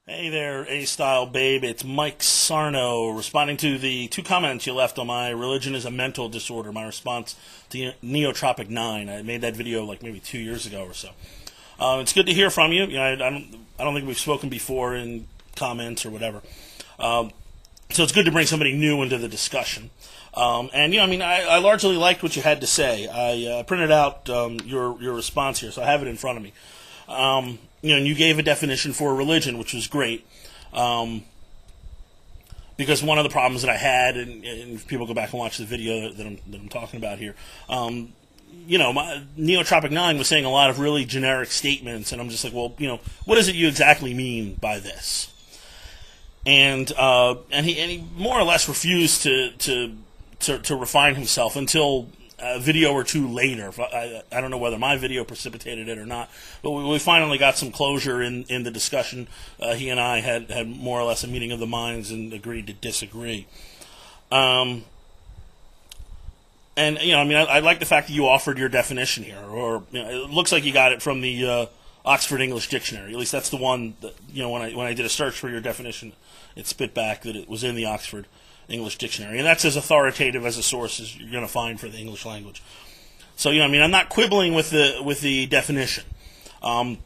Hey there, Astylebabe. It's Mike Sarno responding to the two comments you left on my religion is a mental disorder, my response to Neotropic 9. I made that video like maybe 2 years ago or so. It's good to hear from you. I don't think we've spoken before in comments or whatever. So it's good to bring somebody new into the discussion. I largely liked what you had to say. I printed out your response here, so I have it in front of me. And you gave a definition for religion, which was great. Because one of the problems that I had, and if people go back and watch the video that I'm talking about here, Neotropic 9 was saying a lot of really generic statements, and I'm just like, well, what is it you exactly mean by this? And he more or less refused to refine himself until a video or two later. I don't know whether my video precipitated it or not, but we finally got some closure in the discussion. He and I had more or less a meeting of the minds and agreed to disagree. I like the fact that you offered your definition here, or it looks like you got it from the Oxford English Dictionary. At least that's the one that, when I did a search for your definition, it spit back that it was in the Oxford English Dictionary, and that's as authoritative as a source as you're going to find for the English language. So, I'm not quibbling with the definition. The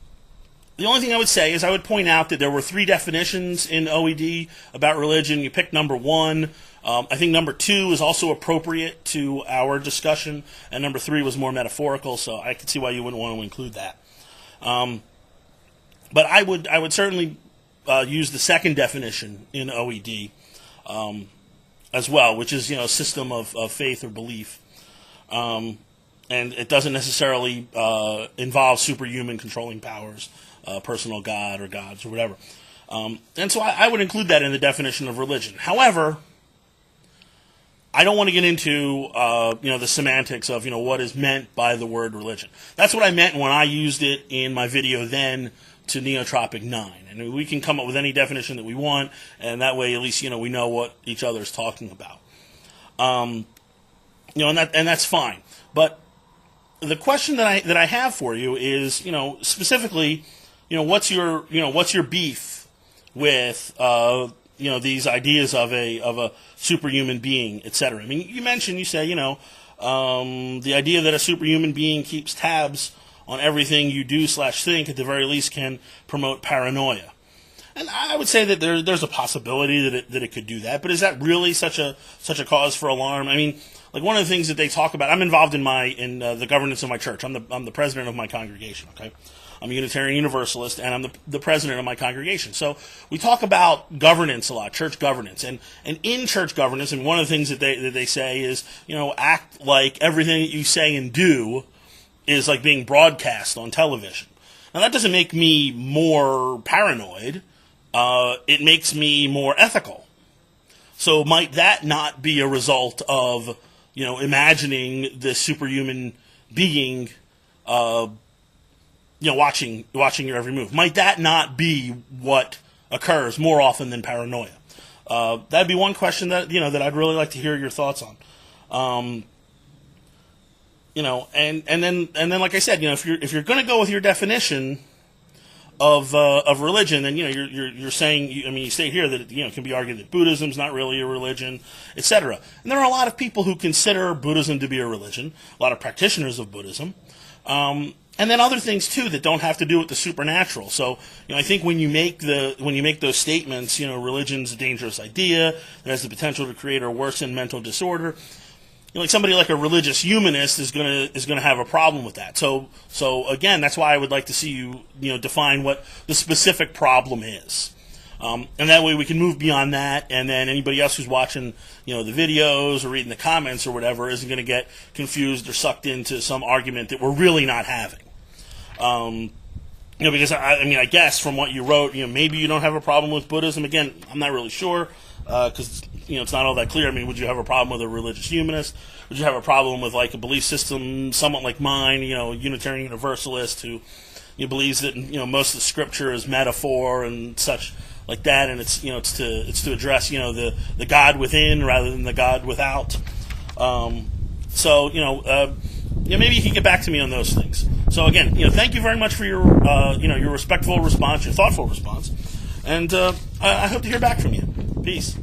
only thing I would say is I would point out that there were 3 definitions in OED about religion. You picked number 1. I think number 2 is also appropriate to our discussion, and number 3 was more metaphorical, so I could see why you wouldn't want to include that. But I would certainly use the second definition in OED as well, which is a system of faith or belief, and it doesn't necessarily involve superhuman controlling powers, personal God or gods or whatever. And so I would include that in the definition of religion. However, I don't want to get into the semantics of what is meant by the word religion. That's what I meant when I used it in my video then to Neotropic 9. And we can come up with any definition that we want, and that way at least we know what each other is talking about. And that's fine. But the question that I have for you is, specifically, what's your beef with these ideas of a superhuman being, etc. I mean, you say the idea that a superhuman being keeps tabs on everything you do / think at the very least can promote paranoia. And I would say that there's a possibility that it could do that, but is that really such a cause for alarm? I mean, like one of the things that they talk about, I'm involved in the governance of my church. I'm the president of my congregation, okay? I'm a Unitarian Universalist, and I'm the president of my congregation. So we talk about governance a lot, church governance. And in church governance, and one of the things that they say is, act like everything that you say and do is like being broadcast on television. Now, that doesn't make me more paranoid. It makes me more ethical. So might that not be a result of, imagining this superhuman being, watching your every move? Might that not be what occurs more often than paranoia? That'd be one question that that I'd really like to hear your thoughts on. And then like I said, if you're going to go with your definition of religion, then you're saying, you say here that it can be argued that Buddhism's not really a religion, etc. And there are a lot of people who consider Buddhism to be a religion, a lot of practitioners of Buddhism. And then other things too that don't have to do with the supernatural. So, I think when you make those statements, religion's a dangerous idea, it has the potential to create or worsen mental disorder. Like somebody like a religious humanist is gonna have a problem with that. So again, that's why I would like to see you define what the specific problem is. And that way we can move beyond that, and then anybody else who's watching, the videos or reading the comments or whatever isn't going to get confused or sucked into some argument that we're really not having. Because I guess from what you wrote, maybe you don't have a problem with Buddhism. Again, I'm not really sure, because it's not all that clear. I mean, would you have a problem with a religious humanist? Would you have a problem with like a belief system somewhat like mine, Unitarian Universalist, who believes that most of the scripture is metaphor and such like that, and it's to address the God within rather than the God without. Maybe you can get back to me on those things. So again, thank you very much for your your respectful response, your thoughtful response, And I hope to hear back from you. Peace.